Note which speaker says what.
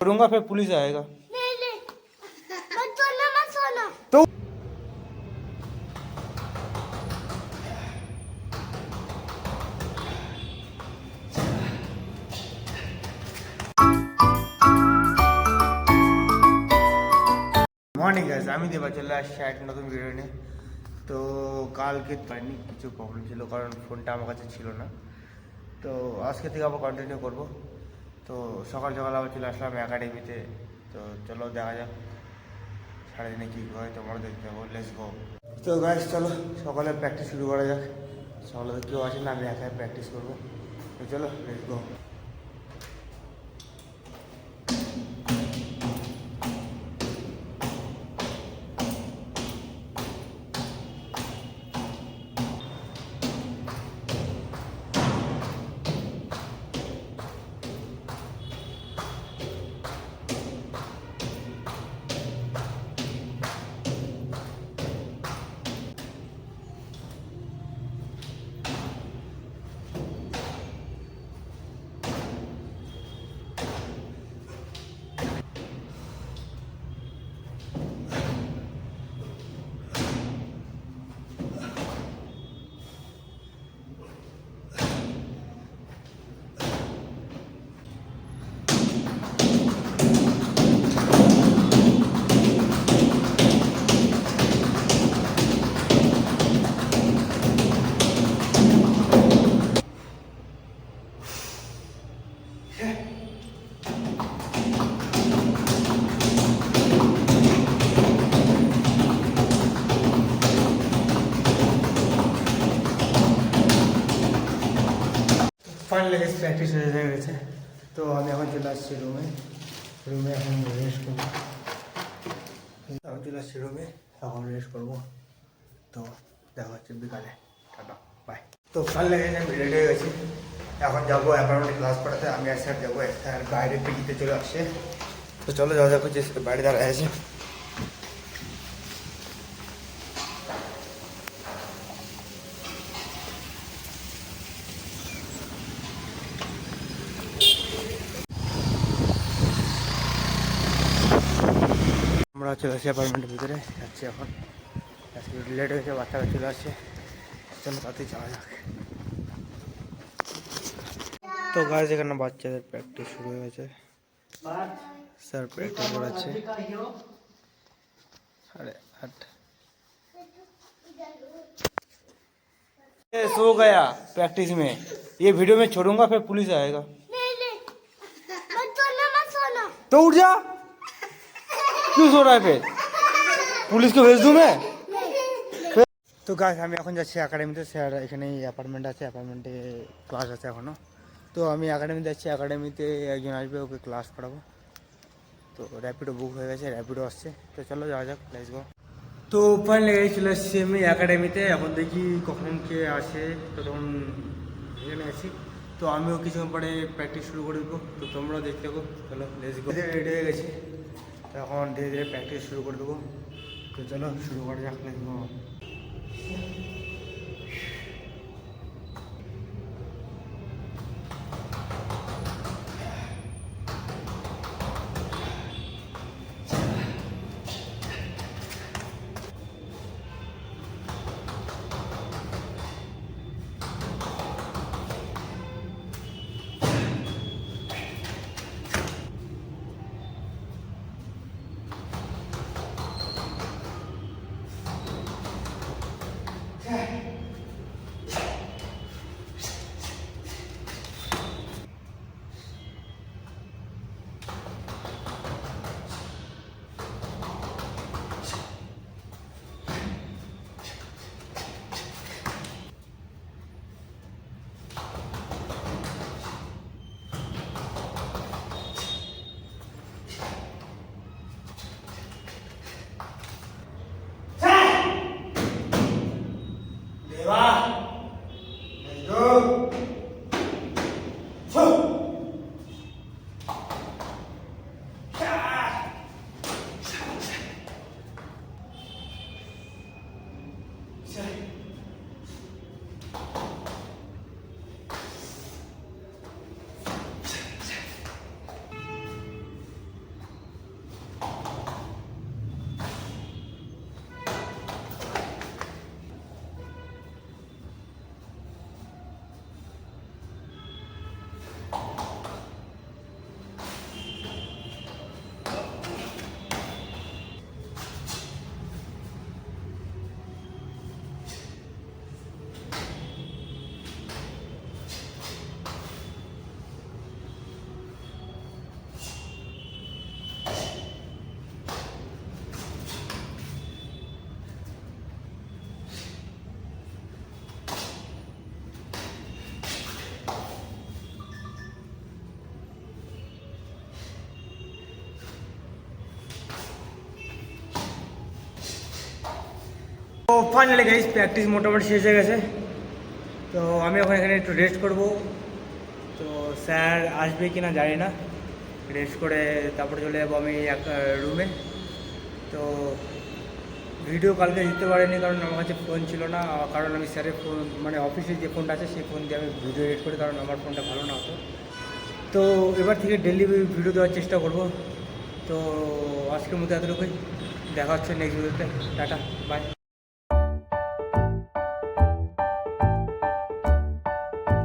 Speaker 1: करूंगा फिर पुलिस आएगा।
Speaker 2: नहीं नहीं मत सोना मत सोना।
Speaker 1: तो মর্নিং গাইস, আমি দেবা চলে আসছি এক নতুন ভিডিও নিয়ে। তো কালকে পাইনি, কিছু প্রবলেম ছিল কারণ ফোনটা আমার কাছে ছিল না। তো আজকে থেকে আবার কন্টিনিউ করব। তো সকাল সকাল আবার চলে আসলাম একাডেমিতে। তো চলো দেখা যাক সারাদিনে কী হয়, তোমরা দেখতে পাবো। Let's go. তো গাইস চলো সকালে প্র্যাকটিস শুরু করা যাক। সকালে তো কেউ আসে না, আমি একাই প্র্যাকটিস করবো। তো চলো লেটস গো। ফাইনালি প্র্যাকটিস হয়ে গেছে। তো আমি এখন চলে আসছি রুমে এখন রেস্ট করবো। এখন চলে আসছি রুমে, এখন রেস্ট করবো। তো দেখা হচ্ছে বিকালে, টাটা বাই। তো ফাইনালি আমি রেডি হয়ে গেছি, এখন যাবো অ্যাপার্টমেন্টে ক্লাস পড়াতে। আমি আর স্যার যাবো, স্যার বাইরে পিটিতে চলে আসছে। তো চলো যাওয়া যাক, হচ্ছে বাইরে দাঁড়ায় আছে। আমরা চলে আসছি অ্যাপার্টমেন্টের ভিতরে, যাচ্ছি এখন। আজকে লেট হয়েছে, বাচ্চারা চলে আসছে। চলো তাতেই যাওয়া যাক। তো গাছ এখানে বাচ্চাদের প্র্যাকটিস শুরু হয়ে গেছে। Sir practice कराচ্ছে। 8:30 सो गया प्रैक्टिस में। ये वीडियो में छोड़ूंगा फिर पुलिस आएगा।
Speaker 2: नहीं नहीं मत सोना मत सोना।
Speaker 1: तो उठ जा, क्यों सो रहा है फिर? पुलिस को भेज दूं मैं? তো গাছ আমি এখন যাচ্ছি একাডেমিতে। স্যার এখানেই অ্যাপার্টমেন্ট আছে, অ্যাপার্টমেন্টে ক্লাস আছে এখনও। তো আমি একাডেমিতে যাচ্ছি, একাডেমিতে একজন আসবে, ওকে ক্লাস করাবো। তো র্যাপিডো বুক হয়ে গেছে, র্যাপিডো আসছে। তো চলো যাওয়া যাক, লেটস গো। তো ফাইনালি চলে এসেছি আমি একাডেমিতে। এখন দেখি কখন কে আসে, তো তখন এখানে আছি। তো আমিও কিছুক্ষণ পরে প্র্যাকটিস শুরু করে দেবো। তো তোমরাও দেখতে থাকো, চলো লেটস গো। রেডি হয়ে গেছি, তো এখন ধীরে ধীরে প্র্যাকটিস শুরু করে দেবো। তো চলো শুরু করা যাক, let's go. Finally guys practice মোটামুটি শেষ হয়ে গেছে। তো আমি এখন এখানে একটু রেস্ট করব। তো স্যার আসবে কি না জানি না, রেস্ট করে তারপরে চলে যাবো আমি এক রুমে। তো ভিডিও কালকে দিতে পারিনি কারণ আমার কাছে ফোন ছিল না, কারণ আমি স্যারের ফোন মানে অফিসে যে ফোনটা আছে সেই ফোন দিয়ে আমি ভিডিও এডিট করি, কারণ আমার ফোনটা ভালো না হতো। তো এবার থেকে ডেলি ভিডিও দেওয়ার চেষ্টা করব। তো আজকের মতো এতটুকুই, দেখা হচ্ছে নেক্সট ভিডিওতে। Tata, by.